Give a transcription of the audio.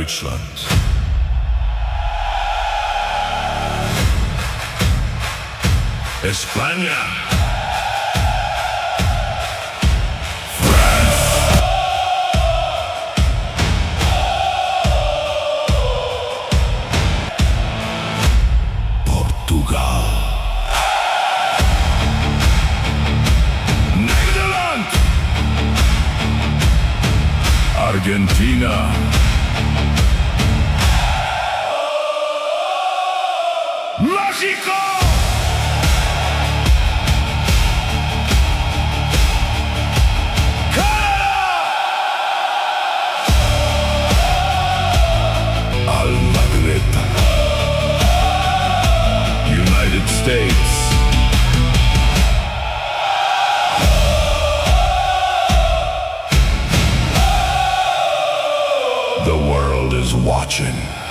Deutschland. España. France. Portugal. Nederland. Argentina. México. United States. The world is watching.